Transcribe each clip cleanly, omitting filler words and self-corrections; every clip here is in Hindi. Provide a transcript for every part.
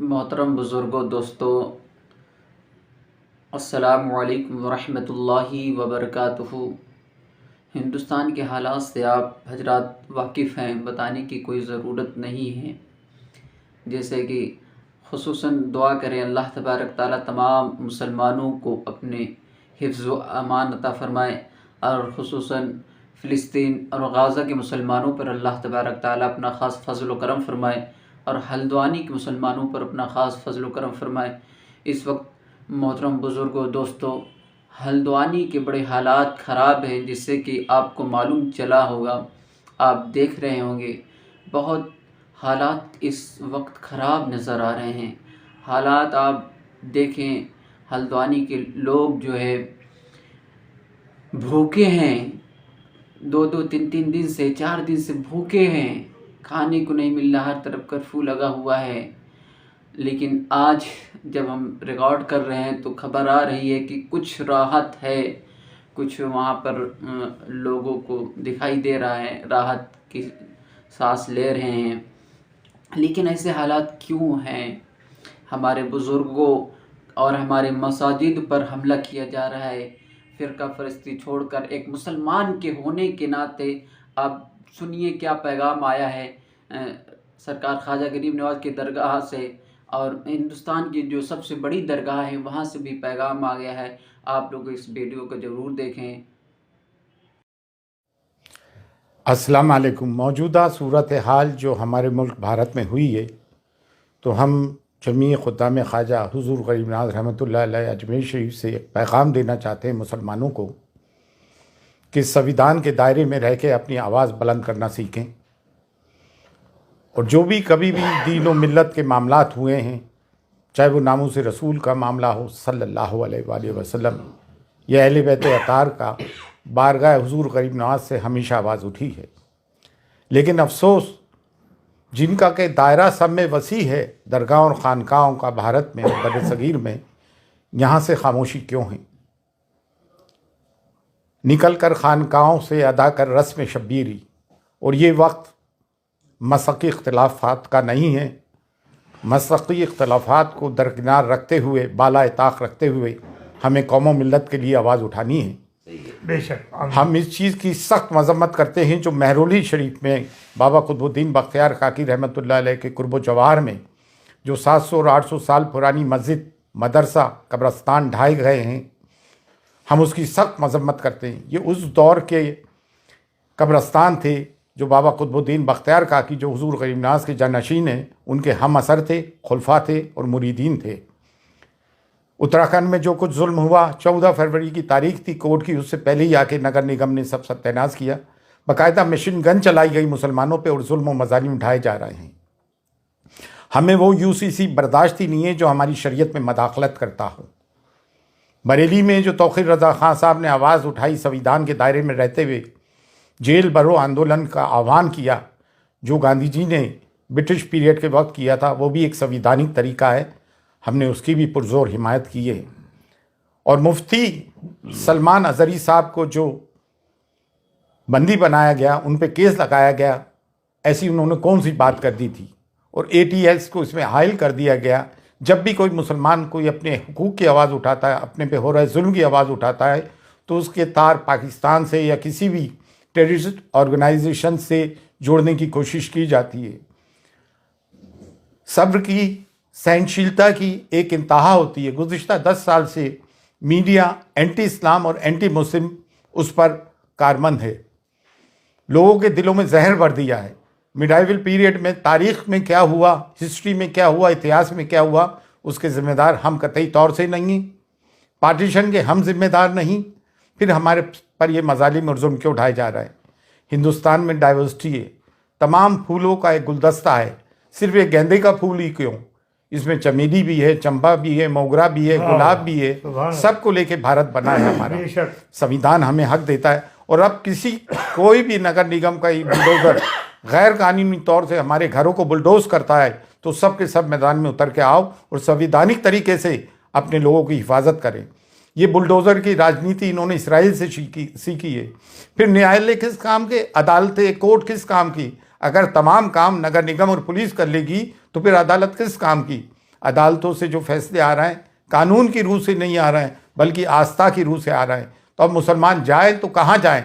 मोहतरम बुज़ुर्गों, दोस्तों, अस्सलामु अलैकुम वरहमतुल्लाहि वबरकातुहू। हिंदुस्तान के हालात से आप हजरात वाकिफ़ हैं, बताने की कोई ज़रूरत नहीं है। जैसे कि ख़ुसूसन दुआ करें अल्लाह तबारक ताला तमाम मुसलमानों को अपने हिफ्ज़ व अमान अता फ़रमाए और ख़ुसूसन फ़िलिस्तीन और गाज़ा के मुसलमानों पर अल्लाह तबारक ताला अपना ख़ास फ़ज़ल व करम फ़रमाए और हल्द्वानी के मुसलमानों पर अपना ख़ास फ़ज़ल व करम फ़रमाए। इस वक्त मोहतरम बुज़ुर्गों, दोस्तों, हल्द्वानी के बड़े हालात ख़राब हैं, जिससे कि आपको मालूम चला होगा, आप देख रहे होंगे। बहुत हालात इस वक्त ख़राब नज़र आ रहे हैं। हालात आप देखें, हल्द्वानी के लोग जो है भूखे हैं, 2-2, 3-3 दिन से, 4 दिन से भूखे हैं, खाने को नहीं मिल रहा, हर तरफ कर्फ्यू लगा हुआ है। लेकिन आज जब हम रिकॉर्ड कर रहे हैं तो खबर आ रही है कि कुछ राहत है, कुछ वहाँ पर लोगों को दिखाई दे रहा है, राहत की सांस ले रहे हैं। लेकिन ऐसे हालात क्यों हैं? हमारे बुज़ुर्गों और हमारे मसाजिद पर हमला किया जा रहा है। फ़िरका फ़रिस्ती छोड़कर एक मुसलमान के होने के नाते आप सुनिए क्या पैगाम आया है सरकार ख्वाजा गरीब नवाज़ की दरगाह से, और हिंदुस्तान की जो सबसे बड़ी दरगाह है वहाँ से भी पैगाम आ गया है। आप लोग इस वीडियो को ज़रूर देखें। अस्सलाम वालेकुम। मौजूदा सूरत हाल जो हमारे मुल्क भारत में हुई है, तो हम जमी खुद्दाम ख्वाजा हुज़ूर गरीब नवाज़ रहमतुल्लाह अलैह अजमेर शरीफ से एक पैगाम देना चाहते हैं मुसलमानों को कि संविधान के दायरे में रह के अपनी आवाज़ बुलंद करना सीखें, और जो भी कभी भी दीन व मिल्लत के मामलात हुए हैं, चाहे वो नामूस रसूल का मामला हो सल्लल्लाहु अलैहि वसल्लम या अहले बैत अतार का, बारगाह हुज़ूर गरीब नवाज़ से हमेशा आवाज़ उठी है। लेकिन अफसोस, जिनका के दायरा सब में वसी है, दरगाह और ख़ानकाहों का भारत में और बड़े सगीर में, यहाँ से खामोशी क्यों है? निकल कर ख़ानकाहों से अदा कर रस्म शब्बीरी, और ये वक्त मसक़ी इख्तिलाफ़ात का नहीं है। मसक़ी इख्तिलाफ़ात को दरकिनार रखते हुए, बाला ताक़ रखते हुए हमें कौम व मिल्लत के लिए आवाज़ उठानी है। बेशक हम इस चीज़ की सख्त मजम्मत करते हैं जो महरौली शरीफ में बाबा कुतुबुद्दीन बख्तियार काकी रहमतुल्लाह अलैह के कुर्ब जवाहर में जो 700 और 800 साल पुरानी मस्जिद, मदरसा, कब्रस्तान ढाए गए हैं, हम उसकी सख्त मजम्मत करते हैं। ये उस दौर के कब्रस्तान थे जो बाबा कुतुबुद्दीन बख्तियार काकी, जो हुज़ूर गरीब नवाज़ के जानशीन हैं, उनके हम असर थे, खुलफा थे और मुरीदीन थे। उत्तराखंड में जो कुछ जुल्म हुआ, 14 फरवरी की तारीख थी कोर्ट की, उससे पहले ही आके नगर निगम ने सब सत्यानाश किया। बाकायदा मशीन गन चलाई गई मुसलमानों पे और जुल्म व मज़ालिम उठाए जा रहे हैं। हमें वो यूसीसी बर्दाश्त ही नहीं है जो हमारी शरीयत में मदाखलत करता हो। बरेली में जो तौक़ीर रज़ा ख़ान साहब ने आवाज़ उठाई, संविधान के दायरे में रहते हुए जेल भरो आंदोलन का आह्वान किया, जो गांधी जी ने ब्रिटिश पीरियड के वक्त किया था, वो भी एक संविधानिक तरीका है। हमने उसकी भी पुरजोर हिमायत की है। और मुफ्ती सलमान अज़हरी साहब को जो बंदी बनाया गया, उन पे केस लगाया गया, ऐसी उन्होंने कौन सी बात कर दी थी? और ATS को इसमें हायल कर दिया गया। जब भी कोई मुसलमान कोई अपने हुकूक की आवाज़ उठाता है, अपने पे हो रहे जुल्म की आवाज़ उठाता है, तो उसके तार पाकिस्तान से या किसी भी टेररिस्ट ऑर्गेनाइजेशन से जोड़ने की कोशिश की जाती है। सब्र की, सहनशीलता की एक इंतहा होती है। गुज़िश्ता 10 साल से मीडिया एंटी इस्लाम और एंटी मुस्लिम उस पर कारमंद है। लोगों के दिलों में जहर भर दिया है। मिडाइवल पीरियड में तारीख़ में क्या हुआ, हिस्ट्री में क्या हुआ, इतिहास में क्या हुआ, उसके ज़िम्मेदार हम कतई तौर से नहीं। पार्टीशन के हम ज़िम्मेदार नहीं। फिर हमारे पर ये मज़ालिम और जुल्म क्यों उठाए जा रहा है? हिंदुस्तान में डाइवर्सिटी है, तमाम फूलों का एक गुलदस्ता है। सिर्फ एक गेंदे का फूल ही क्यों? इसमें चमेली भी है, चंपा भी है, मोगरा भी है, गुलाब भी है। सबको लेके भारत बना है हमारा। संविधान हमें हक देता है। और अब कोई भी नगर निगम का बुलडोज़र गैर कानूनी तौर से हमारे घरों को बुलडोज करता है, तो सब के सब मैदान में उतर के आओ और संविधानिक तरीके से अपने लोगों की हिफाजत करें। ये बुलडोज़र की राजनीति इन्होंने इसराइल से सीखी है। फिर न्यायालय किस काम के, अदालतें, कोर्ट किस काम की? अगर तमाम काम नगर निगम और पुलिस कर लेगी तो फिर अदालत किस काम की? अदालतों से जो फैसले आ रहे हैं कानून की रूह से नहीं आ रहे हैं बल्कि आस्था की रूह से आ रहे हैं। तो अब मुसलमान जाए तो कहाँ जाएं?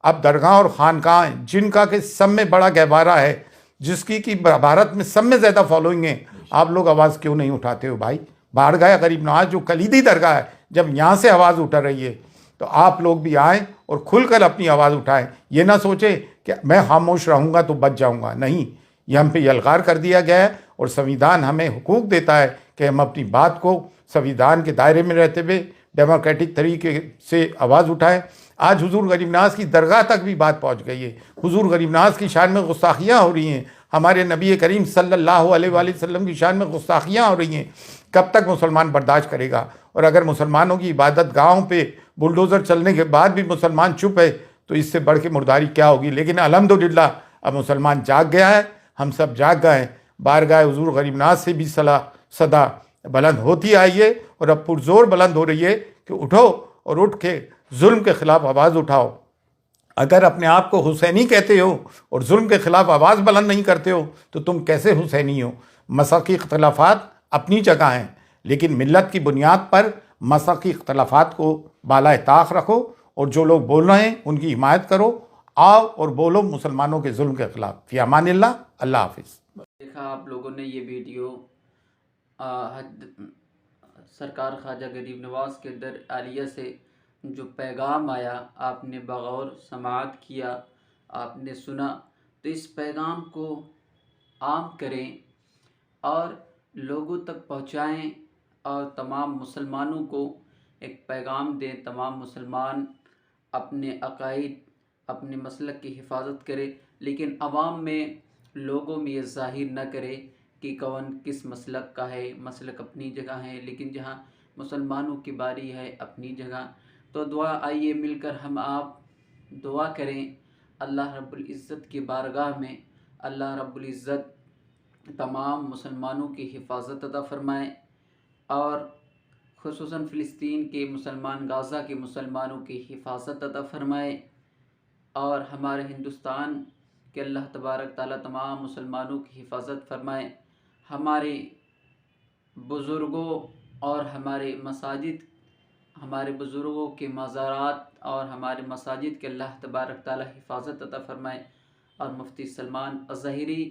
अब दरगाह और खानकाहें जिनका कि सब में बड़ा गहवारा है, जिसकी कि भारत में सब में ज़्यादा फॉलोइंग है, आप लोग आवाज़ क्यों नहीं उठाते हो भाई? बारगाह गरीब नवाज जो कलीदी दरगाह है, जब यहाँ से आवाज़ उठ रही है तो आप लोग भी आएँ और खुलकर अपनी आवाज़ उठाएं। ये ना सोचे कि मैं खामोश रहूँगा तो बच जाऊँगा, नहीं, ये हम पे यलगार कर दिया गया है और संविधान हमें हुकूक देता है कि हम अपनी बात को संविधान के दायरे में रहते हुए डेमोक्रेटिक तरीके से आवाज़ उठाएं। आज हुजूर गरीब नवाज की दरगाह तक भी बात पहुंच गई है। हुजूर गरीब नवाज की शान में गुस्ताखियाँ हो रही हैं, हमारे नबी करीम सल्लल्लाहु अलैहि वसल्लम की शान में गुस्ताखियाँ हो रही हैं। कब तक मुसलमान बर्दाश्त करेगा? और अगर मुसलमानों की इबादत गाहों पे बुलडोज़र चलने के बाद भी मुसलमान चुप है तो इससे बढ़ के मुर्दारी क्या होगी? लेकिन अल्हम्दुलिल्लाह अब मुसलमान जाग गया है, हम सब जाग गए हैं। बारगाह हुजूर गरीब नवाज से भी सदा बुलंद होती आई है और अब पुरजोर बुलंद हो रही है कि उठो और उठ के जुल्म के ख़िलाफ़ आवाज़ उठाओ। अगर अपने आप को हुसैनी कहते हो और जुल्म के ख़िलाफ़ आवाज़ बुलंद नहीं करते हो तो तुम कैसे हुसैनी हो? मसलकी इख्तलाफात अपनी जगह हैं, लेकिन मिल्लत की बुनियाद पर मसलकी इख्तलाफात को बाला ताक़ रखो और जो लोग बोल रहे हैं उनकी हिमायत करो। आओ और बोलो मुसलमानों के जुल्म के ख़िलाफ़। फ़ी अमानिल्लाह, अल्लाह हाफ़िज़। देखा आप लोगों ने ये वीडियो सरकार ख्वाजा गरीब नवाज के दर आलिया से जो पैगाम आया, आपने बगौर समाअत किया, आपने सुना, तो इस पैगाम को आम करें और लोगों तक पहुंचाएं और तमाम मुसलमानों को एक पैगाम दें। तमाम मुसलमान अपने अकायद, अपने मसलक की हिफाजत करें, लेकिन अवाम में, लोगों में ये ज़ाहिर न करे कि कौन किस मसलक का है। मसलक अपनी जगह है, लेकिन जहाँ मुसलमानों की बारी है अपनी जगह। तो दुआ, आइए मिलकर हम आप दुआ करें अल्लाह रब्बुल इज़्ज़त की बारगाह में। अल्लाह रब्बुल इज़्ज़त तमाम मुसलमानों की हिफाजत अता फ़रमाए और ख़ुसूसन फ़िलिस्तीन के मुसलमान, गाज़ा के मुसलमानों की हिफाजत अता फ़रमाए और हमारे हिंदुस्तान के अल्लाह तबारक ताला तमाम मुसलमानों की हिफाजत फ़रमाए। हमारे बुज़ुर्गों और हमारे मसाजिद, हमारे बुज़ुर्गों के मज़ारात और हमारे मसाजिद के अल्लाह तबारक ताला हिफाजत अता फ़रमाए और मुफ्ती सलमान अज़हरी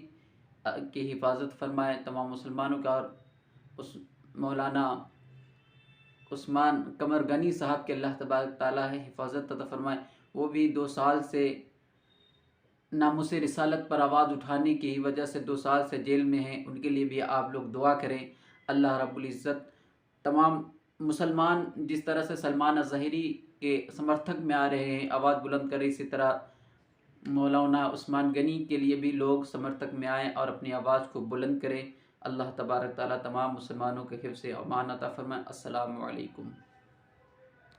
की हिफाजत फ़रमाए तमाम मुसलमानों का। और उस मौलाना उस्मान कमर गनी साहब के अल्लाह तबारक ताला है हिफाजत अता फ़रमाए। वो भी 2 साल से नामुसे रिसालत पर आवाज़ उठाने की वजह से 2 साल से जेल में हैं, उनके लिए भी आप लोग दुआ करें। अल्लाह रब्बुल इज़्ज़त तमाम मुसलमान जिस तरह से सलमान अज़हरी के समर्थक में आ रहे हैं, आवाज़ बुलंद करें, इसी तरह मौलाना उस्मान गनी के लिए भी लोग समर्थक में आएँ और अपनी आवाज़ को बुलंद करें। अल्लाह तबारक ताला तमाम मुसलमानों के हिफ्ज़ अमान अता फ़रमाए। अस्सलामु अलैकुम।